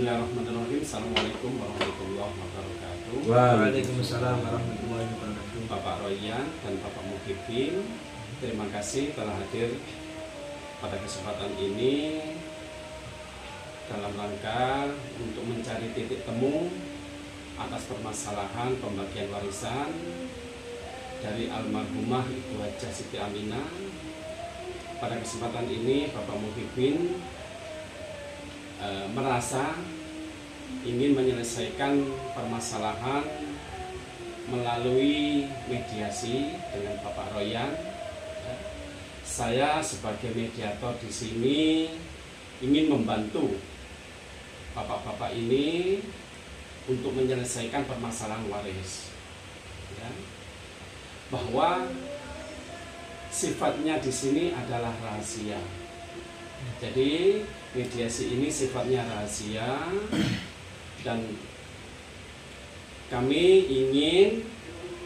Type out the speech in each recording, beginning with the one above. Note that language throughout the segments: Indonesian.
Bismillahirrahmanirrahim. Assalamualaikum warahmatullahi wabarakatuh. Waalaikumsalam warahmatullahi wabarakatuh. Bapak Royan dan Bapak Muhyiddin, terima kasih telah hadir pada kesempatan ini dalam rangka untuk mencari titik temu atas permasalahan pembagian warisan dari almarhumah Ibu Hajah Siti Aminah. Pada kesempatan ini Bapak Muhyiddin merasa ingin menyelesaikan permasalahan melalui mediasi dengan Bapak Royan. Saya sebagai mediator di sini ingin membantu bapak-bapak ini untuk menyelesaikan permasalahan waris, ya. Bahwa sifatnya di sini adalah rahasia. Jadi mediasi ini sifatnya rahasia dan kami ingin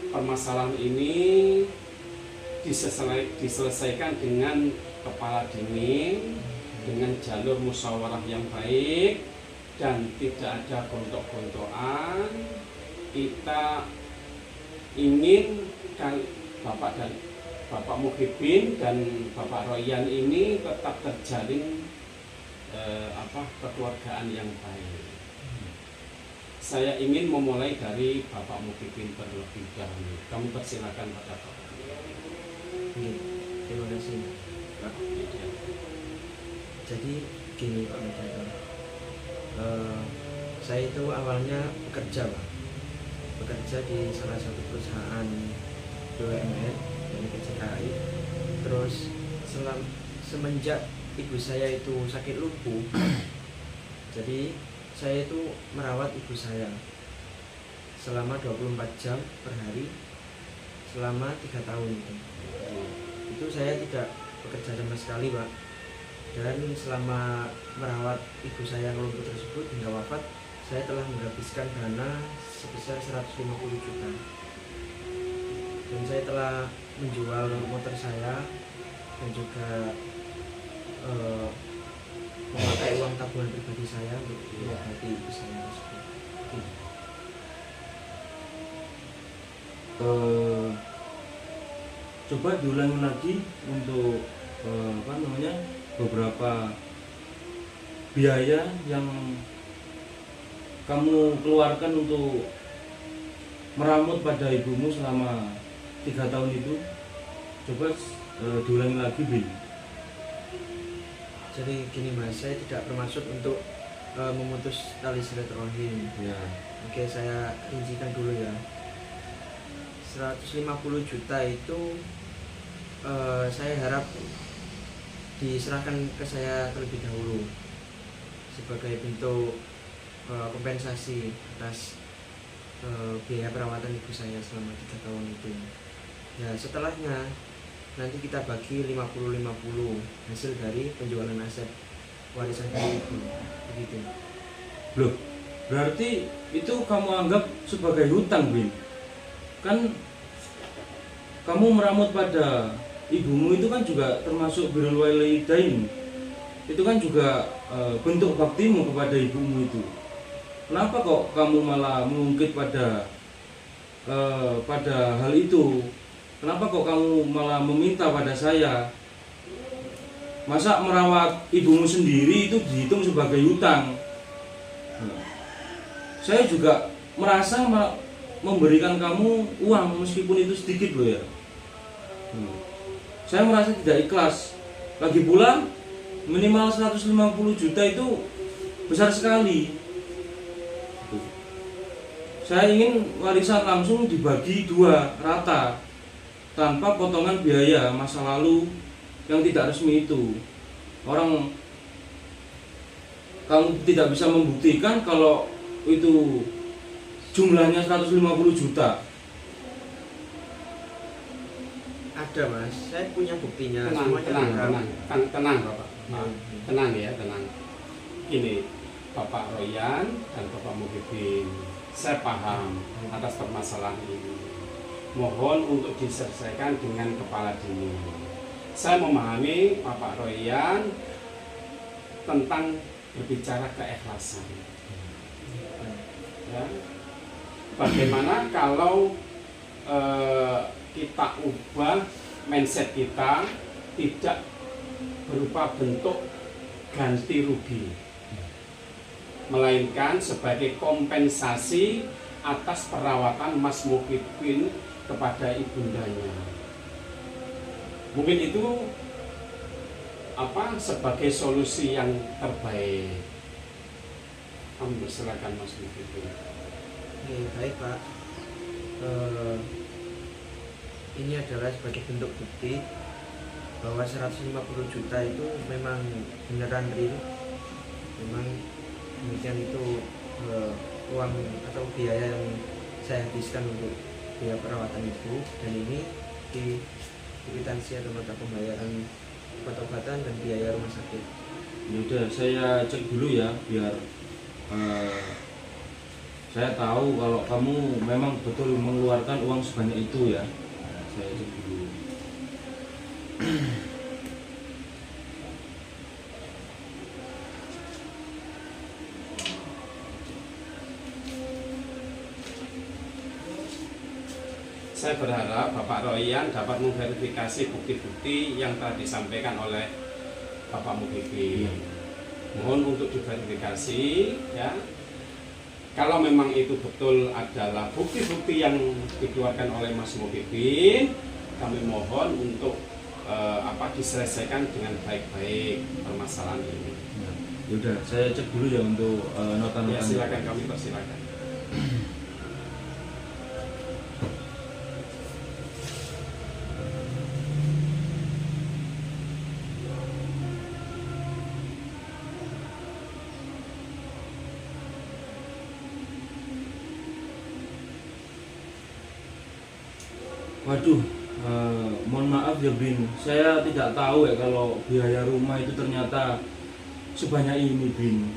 permasalahan ini diselesaikan dengan kepala dingin, dengan jalur musyawarah yang baik dan tidak ada gontok-gontokan. Kita ingin Bapak Muhyiddin dan Bapak Royan ini tetap terjalin kekeluargaan yang baik. Saya ingin memulai dari Bapak Muhyiddin terlebih dahulu. Kami persilakan pada Bapak. Terima kasih, Pak. Jadi gini Pak Mediator, saya itu awalnya bekerja di salah satu perusahaan BUMN dari PCKI. Terus semenjak ibu saya itu sakit lumpuh, jadi saya itu merawat ibu saya selama 24 jam per hari selama 3 tahun itu saya tidak bekerja sama sekali, Pak. Dan selama merawat ibu saya yang lumpuh tersebut hingga wafat, saya telah menghabiskan dana sebesar 150 juta. Dan saya telah menjual motor saya dan juga memakai uang tabungan pribadi saya untuk mengobati ibu saya tersebut. Coba diulangi lagi untuk beberapa biaya yang kamu keluarkan untuk merawat pada ibumu selama 3 tahun itu. Coba diulangi lagi, Bin. Jadi gini Mas, saya tidak bermaksud untuk memutus tali silaturahim. Ya. Oke, saya rincikan dulu ya. 150 juta itu saya harap diserahkan ke saya terlebih dahulu sebagai bentuk kompensasi atas biaya perawatan ibu saya selama 3 tahun itu. Ya, setelahnya nanti kita bagi 50-50 hasil dari penjualan aset warisan dari ibu. Begitu. Loh, berarti itu kamu anggap sebagai hutang, Bin? Kan kamu merawat pada ibumu itu kan juga termasuk birrul walidain. Itu kan juga bentuk baktimu kepada ibumu itu. Kenapa kok kamu malah mengungkit pada hal itu? Kenapa kok kamu malah meminta pada saya? Masa merawat ibumu sendiri itu dihitung sebagai hutang? Saya juga merasa memberikan kamu uang meskipun itu sedikit loh ya. Saya merasa tidak ikhlas. Lagi pula minimal 150 juta itu besar sekali. Saya ingin warisan langsung dibagi 2 rata tanpa potongan biaya masa lalu yang tidak resmi itu. Orang kamu tidak bisa membuktikan kalau itu jumlahnya 150 juta. Ada Mas, saya punya buktinya. Tenang Bapak. Ya. Tenang ya, tenang. Ini Bapak Royan dan Bapak Muhyiddin, saya paham atas permasalahan ini. Mohon untuk diselesaikan dengan kepala dingin. Saya memahami Bapak Royan tentang berbicara keikhlasan. Ya. Bagaimana kalau kita ubah mindset kita tidak berupa bentuk ganti rugi, melainkan sebagai kompensasi atas perawatan Mas Muhyiddin kepada ibundanya. Mungkin itu sebagai solusi yang terbaik. Kami persilakan Mas Muhyiddin. Oke, baik Pak. Ini adalah sebagai bentuk bukti bahwa 150 juta itu memang beneran real, memang demikian itu uang atau biaya yang saya habiskan untuk biaya perawatan ibu, dan ini di kwitansi atau nota pembayaran obat-obatan dan biaya rumah sakit. Yaudah, saya cek dulu ya biar saya tahu kalau kamu memang betul mengeluarkan uang sebanyak itu ya. Saya cek dulu. Saya berharap Bapak Royan dapat memverifikasi bukti-bukti yang telah disampaikan oleh Bapak Muhyiddin. Mohon untuk diverifikasi ya. Kalau memang itu betul adalah bukti-bukti yang dikeluarkan oleh Mas Muhyiddin, kami mohon untuk diselesaikan dengan baik-baik permasalahan ini. Yaudah, saya cek dulu ya untuk nota-nota. Ya, silakan, kami persilakan. Waduh, mohon maaf ya Bin, saya tidak tahu ya kalau biaya rumah itu ternyata sebanyak ini Bin.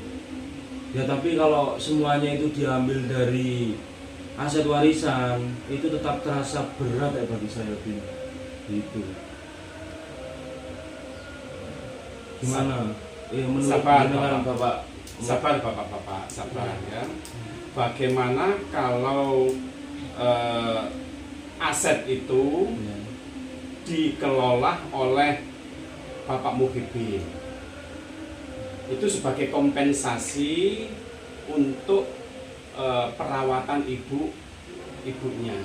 Ya tapi kalau semuanya itu diambil dari aset warisan, itu tetap terasa berat ya bagi saya Bin. Gitu. Gimana? Menurut Sabar, Bapak. Sabar Bapak-bapak, sabar ya. Bagaimana kalau aset itu dikelola oleh Bapak Muhyiddin, itu sebagai kompensasi untuk perawatan ibunya.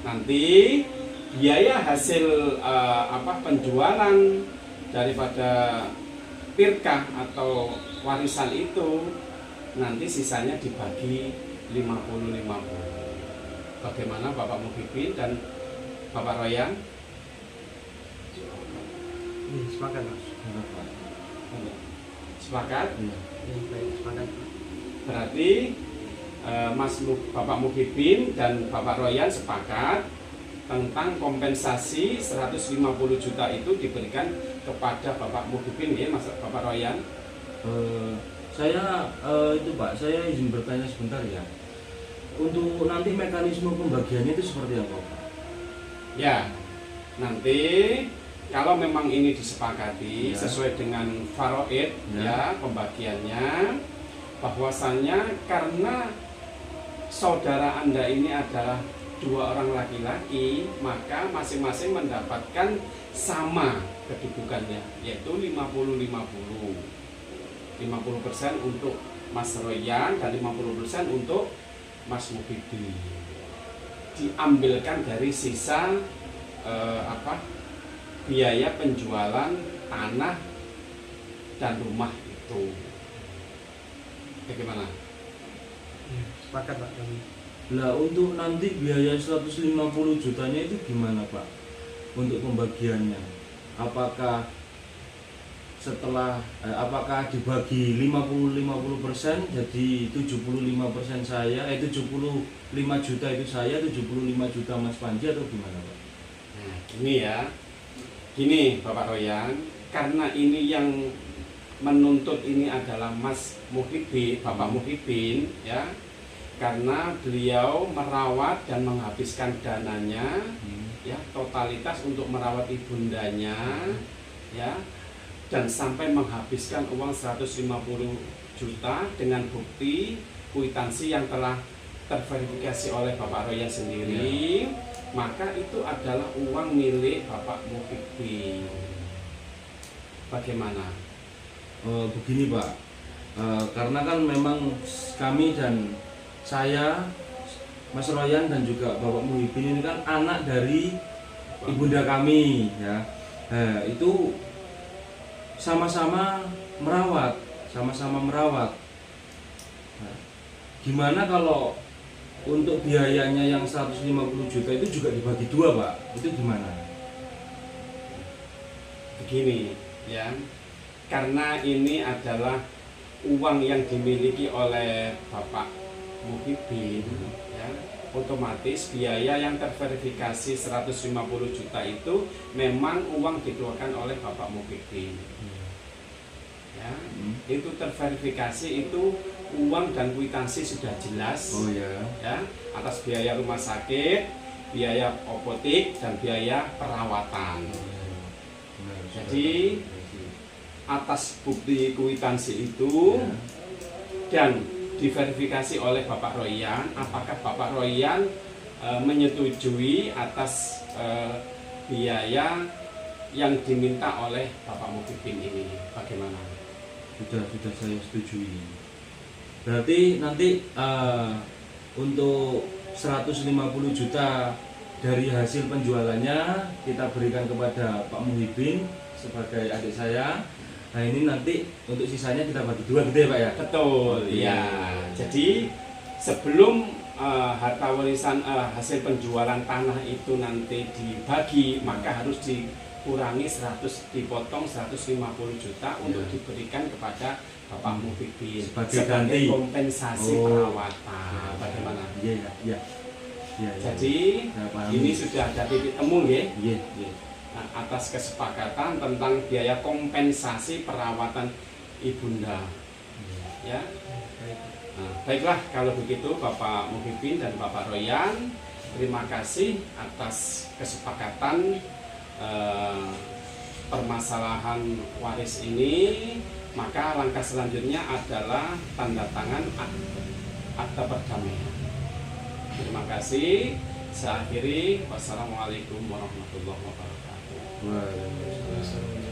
Nanti biaya hasil penjualan daripada pirkah atau warisan itu nanti sisanya dibagi 50-50. Bagaimana Bapak Muhyiddin dan Bapak Royan? Sepakat Mas. Sepakat? Baik, sepakat. Berarti Bapak Muhyiddin dan Bapak Royan sepakat tentang kompensasi 150 juta itu diberikan kepada Bapak Muhyiddin ya, Mas Bapak Royan? Saya itu Pak, saya izin bertanya sebentar ya. Untuk nanti mekanisme pembagiannya itu seperti apa Pak? Ya, nanti kalau memang ini disepakati sesuai dengan faraid ya pembagiannya, bahwasannya karena saudara Anda ini adalah 2 orang laki-laki, maka masing-masing mendapatkan sama kedudukannya, yaitu 50-50. 50% untuk Mas Royan dan 50% untuk Mas Muhyiddin. Diambilkan dari sisa biaya penjualan tanah dan rumah itu. Bagaimana? Sepakat Pak kami. Lah untuk nanti biaya 150 jutanya itu gimana Pak? Untuk pembagiannya, apakah setelah apakah dibagi 50-50% jadi 75% saya 75 juta itu saya, 75 juta Mas Panji atau gimana Pak? Nah, gini Bapak Royan, karena ini yang menuntut ini adalah Mas Muhyiddin, Bapak Muhyiddin ya, karena beliau merawat dan menghabiskan dananya ya totalitas untuk merawat ibundanya ya. dan sampai menghabiskan uang 150 juta dengan bukti kwitansi yang telah terverifikasi oleh Bapak Royan sendiri, maka itu adalah uang milik Bapak Muhyiddin. Bagaimana? Begini Pak, karena kan memang kami dan saya, Mas Royan dan juga Bapak Muhyiddin ini kan anak dari ibunda kami ya. Itu sama-sama merawat. Nah, gimana kalau untuk biayanya yang 150 juta itu juga dibagi dua Pak? Itu gimana? Begini ya, karena ini adalah uang yang dimiliki oleh Bapak Muhyiddin ya, otomatis biaya yang terverifikasi 150 juta itu memang uang dikeluarkan oleh Bapak Muhyiddin ya. Itu terverifikasi, itu uang dan kwitansi sudah jelas ya, atas biaya rumah sakit, biaya apotek dan biaya perawatan. Jadi atas bukti kwitansi itu dan diverifikasi oleh Bapak Royan, apakah Bapak Royan menyetujui atas biaya yang diminta oleh Bapak Muhyiddin ini? Bagaimana? Sudah saya setujui. Berarti nanti untuk 150 juta dari hasil penjualannya kita berikan kepada Pak Muhyiddin sebagai adik saya. Nah ini nanti untuk sisanya kita bagi dua gitu ya Pak ya? Betul ya. Jadi sebelum harta warisan hasil penjualan tanah itu nanti dibagi, maka harus dikurangi dipotong 150 juta untuk diberikan kepada Bapak Muhyiddin sebagai kompensasi perawatan. Bagaimana? Iya. Jadi ini sudah ada titik temu ya. Nah, atas kesepakatan tentang biaya kompensasi perawatan ibunda ya. Nah, baiklah kalau begitu Bapak Muhyiddin dan Bapak Royan, terima kasih atas kesepakatan permasalahan waris ini. Maka langkah selanjutnya adalah tanda tangan akta perdamaian. Terima kasih. Saya akhiri. Wassalamualaikum warahmatullahi wabarakatuh. Waalaikumsalam.